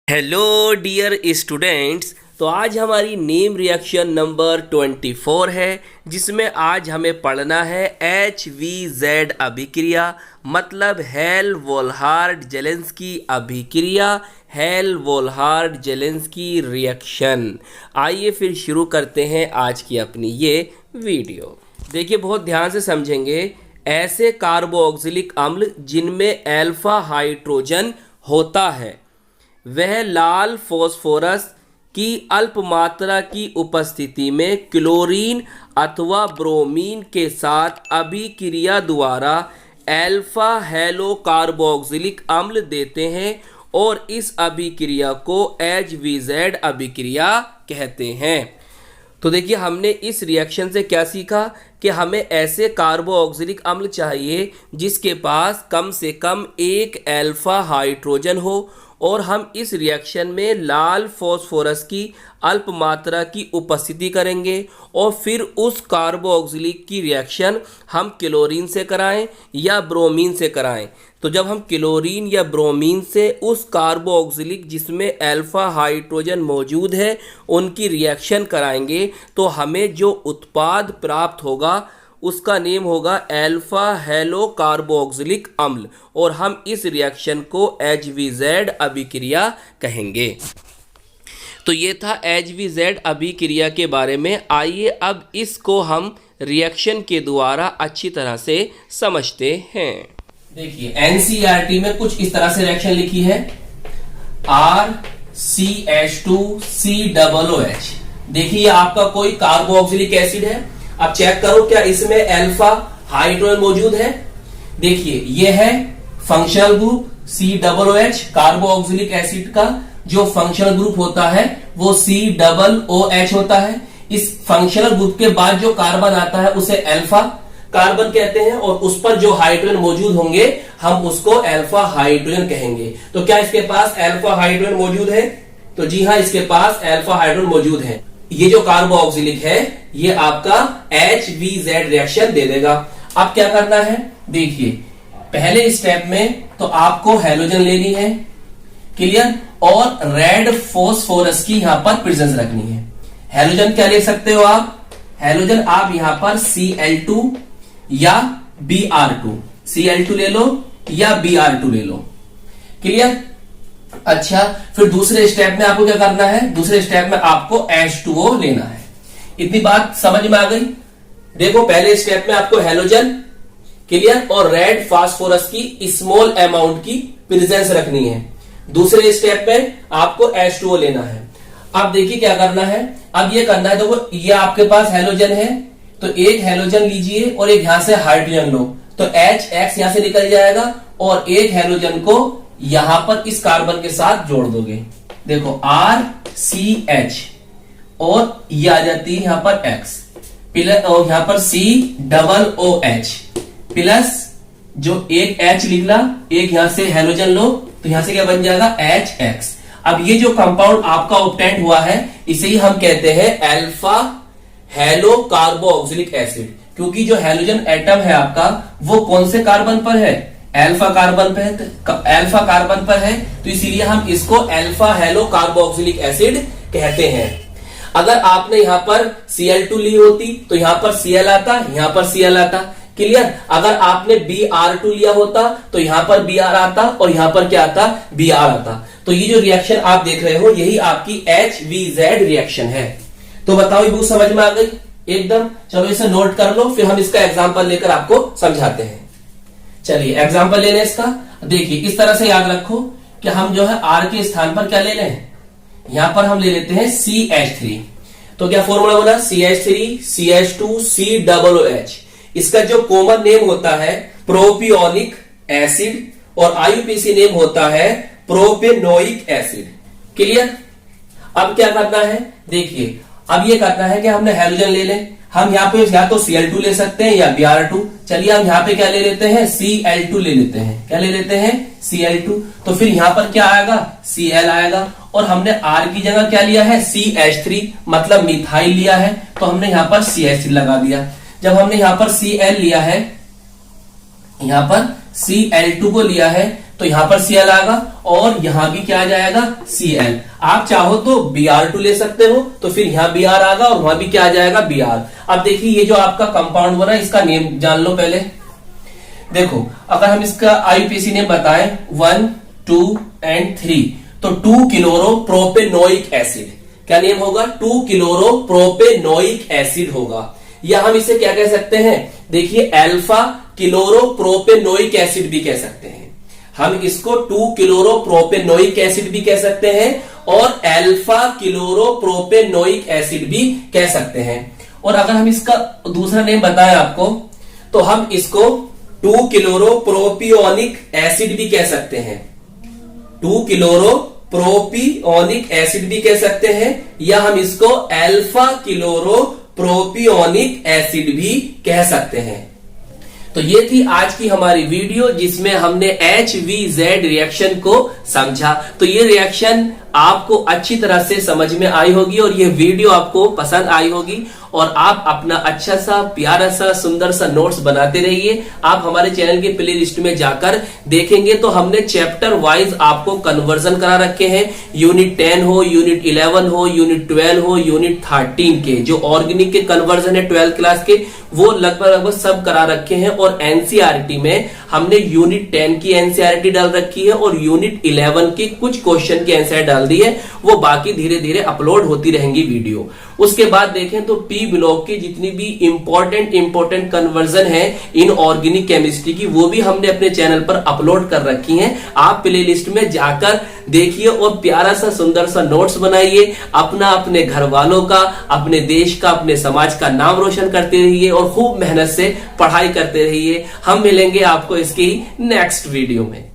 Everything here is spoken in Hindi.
Hello dear students. तो आज हमारी नेम रिएक्शन नंबर 24 है, जिसमें आज हमें पढ़ना है HVZ अभिक्रिया, मतलब हेल वोल्हार्ड जेलेंस्की अभिक्रिया, हेल वोल्हार्ड जेलेंस्की रिएक्शन। आइए फिर शुरू करते हैं आज की अपनी ये वीडियो। देखिए, बहुत ध्यान से समझेंगे। ऐसे कार्बोक्सिलिक अम्ल जिनमें अल्फा हाइड्रोजन होता है वह लाल फॉस्फोरस की अल्प मात्रा की उपस्थिति में क्लोरीन अथवा ब्रोमीन के साथ अभिक्रिया द्वारा अल्फा हेलो कार्बोक्सिलिक अम्ल देते हैं और इस अभिक्रिया को HVZ अभिक्रिया कहते हैं। तो देखिए, हमने इस रिएक्शन से क्या सीखा कि हमें ऐसे कार्बोक्सिलिक अम्ल चाहिए जिसके पास कम से कम एक अल्फा हाइड्रोजन हो, और हम इस रिएक्शन में लाल फॉस्फोरस की अल्प मात्रा की उपस्थिति करेंगे और फिर उस कार्बोक्सिलिक की रिएक्शन हम क्लोरीन से कराएं या ब्रोमीन से कराएं। तो जब हम क्लोरीन या ब्रोमीन से उस कार्बोक्सिलिक जिसमें अल्फा हाइड्रोजन मौजूद है उनकी रिएक्शन कराएंगे तो हमें जो उत्पाद प्राप्त होगा उसका नेम होगा अल्फा हेलो कार्बोक्सिलिक अम्ल, और हम इस रिएक्शन को HVZ अभिक्रिया कहेंगे। तो ये था HVZ अभिक्रिया के बारे में। आइए अब इसको हम रिएक्शन के द्वारा अच्छी तरह से समझते हैं। देखिए, NCERT में कुछ इस तरह से रिएक्शन लिखी है, RCH2COOH। देखिए, आपका कोई कार्बोक्सिलिक एसिड है। अब चेक करो क्या इसमें अल्फा हाइड्रोजन मौजूद है। देखिए, यह है functional group COOH। Carboxylic acid का जो फंक्शनल ग्रुप होता है वो COOH होता है। इस फंक्शनल ग्रुप के बाद जो कार्बन आता है उसे अल्फा कार्बन कहते हैं, और उस पर जो हाइड्रोजन मौजूद होंगे हम उसको अल्फा हाइड्रोजन कहेंगे। तो क्या इसके पास अल्फा हाइड्रोजन मौजूद है? तो जी हाँ, इसके पास अल्फा हाइड्रोजन मौजूद है। ये जो कार्बोक्सिलिक है ये आपका HVZ रिएक्शन दे देगा। अब क्या करना है, देखिए, पहले स्टेप में तो आपको हैलोजन लेनी है, क्लियर, और रेड फॉस्फोरस की यहां पर प्रेजेंस रखनी है। हैलोजन क्या ले सकते हो आप? हैलोजन आप यहां पर Cl2 या Br2, Cl2 ले लो या Br2 ले लो, क्लियर। अच्छा, फिर दूसरे स्टेप में आपको क्या करना है? दूसरे स्टेप में आपको H2O लेना है। इतनी बात समझ में आ गई? देखो, पहले स्टेप में आपको हैलोजन, क्लियर, और रेड फास्फोरस की स्मॉल अमाउंट की प्रेजेंस रखनी है। दूसरे स्टेप में आपको H2O लेना है। अब देखिए क्या करना है। अब ये करना है, देखो ये आपके पास हैलोजन है तो एक हैलोजन लीजिए और एक यहां से हाइड्रोजन लो, तो HX यहां से निकल जाएगा और एक हैलोजन को यहां पर इस कार्बन के साथ जोड़ दोगे। देखो RCH, और ये आ जाती है यहां पर X प्लस, और यहां पर COOH प्लस जो एक H निकला, एक यहां से हैलोजन लो तो यहां से क्या बन जाएगा HX। अब ये जो कंपाउंड आपका ऑब्टेंड हुआ है इसे ही हम कहते हैं अल्फा हेलो कार्बोक्सिलिक एसिड, क्योंकि जो हैलोजन एटम है आपका वो कौन से कार्बन पर है? अल्फा कार्बन पे है, अल्फा कार्बन पर है, तो इसीलिए हम इसको अल्फा हेलो कार्बोक्सिलिक एसिड कहते हैं। अगर आपने यहां पर Cl2 ली होती तो यहां पर Cl आता, यहां पर Cl आता, क्लियर। अगर आपने Br2 लिया होता तो यहां पर Br आता और यहां पर क्या आता? Br आता। तो ये जो रिएक्शन आप देख रहे हो यही आपकी HVZ रिएक्शन है। तो बताओ, ये बुक समझ में आ गई एकदम? चलो इसे नोट कर लो, फिर हम इसका एग्जाम्पल लेकर आपको समझाते हैं। चलिए एग्जाम्पल ले लें इसका। देखिए, इस तरह से याद रखो कि हम जो है R के स्थान पर क्या ले लें, यहां पर हम ले लेते हैं CH3। तो क्या फॉर्मूला बना? CH3 CH2 COOH। इसका जो कॉमन नेम होता है प्रोपियोनिक एसिड और IUPAC नेम होता है प्रोपेनोइक एसिड, क्लियर। अब क्या करना है, देखिए, अब ये करना है कि हमने हैलोजन ले लें। हम यहाँ पे या तो Cl2 ले सकते हैं या Br2। चलिए हम यहाँ पे क्या ले लेते हैं? Cl2 ले लेते हैं। क्या ले लेते हैं? Cl2। तो फिर यहाँ पर क्या आएगा? Cl आएगा, और हमने R की जगह क्या लिया है? CH3, मतलब मिथाइल लिया है, तो हमने यहाँ पर CH3 लगा दिया। जब हमने यहाँ पर Cl लिया है, यहाँ पर Cl2 को लिया है, तो यहां पर Cl आएगा और यहां भी क्या आ जाएगा Cl। आप चाहो तो Br2 ले सकते हो, तो फिर यहां Br आएगा और वहां भी क्या आ जाएगा Br। अब देखिए ये जो आपका कंपाउंड बना इसका नेम जान लो पहले। देखो अगर हम इसका आईयूपीएसी नेम बताएं 1, 2 एंड 3, तो 2 क्लोरो प्रोपेनोइक एसिड, क्या नेम होगा 2 क्लोरो प्रोपेनोइक एसिड होगा। या हम इसे क्या कह सकते हैं, देखिए अल्फा क्लोरो प्रोपेनोइक एसिड भी कह सकते हैं। हम इसको 2 क्लोरो प्रोपेनोइक एसिड भी कह सकते हैं और अल्फा क्लोरो प्रोपेनोइक एसिड भी कह सकते हैं। और अगर हम इसका दूसरा नेम बताएं आपको, तो हम इसको 2 क्लोरो प्रोपियोनिक एसिड भी कह सकते हैं। 2 क्लोरो प्रोपियोनिक एसिड भी कह सकते हैं, या हम इसको अल्फा क्लोरो प्रोपियोनिक एसिड भी कह सकते हैं। तो ये थी आज की हमारी वीडियो जिसमें हमने HVZ रिएक्शन को समझा। तो ये रिएक्शन आपको अच्छी तरह से समझ में आई होगी और ये वीडियो आपको पसंद आई होगी और आप अपना अच्छा सा प्यारा सा सुंदर सा नोट्स बनाते रहिए। आप हमारे चैनल की प्ले लिस्ट में जाकर देखेंगे तो हमने चैप्टर वाइज आपको कन्वर्जन करा रखे हैं। यूनिट 10 हो, यूनिट 11 हो, यूनिट 12 हो, यूनिट 13 के जो ऑर्गेनिक के कन्वर्जन है 12th क्लास के, वो लगभग सब करा रखे हैं। और एनसीईआरटी में हमने यूनिट 10 की एनसीईआरटी डाल रखी है और यूनिट 11 की कुछ क्वेश्चन की एनसीईआरटी डाल दी है। वो बाकी धीरे धीरे अपलोड होती रहेंगी वीडियो। उसके बाद देखें तो टी ब्लॉक की जितनी भी इंपॉर्टेंट कन्वर्जन है इन ऑर्गेनिक केमिस्ट्री की, वो भी हमने अपने चैनल पर अपलोड कर रखी हैं। आप प्ले लिस्ट में जाकर देखिए और प्यारा सा सुंदर सा नोट्स बनाइए। अपने घर वालों का, अपने देश का, अपने समाज का नाम रोशन करते रहिए और खूब मेहनत से पढ़ाई करते रहिए। हम मिलेंगे आपको इसकी नेक्स्ट वीडियो में।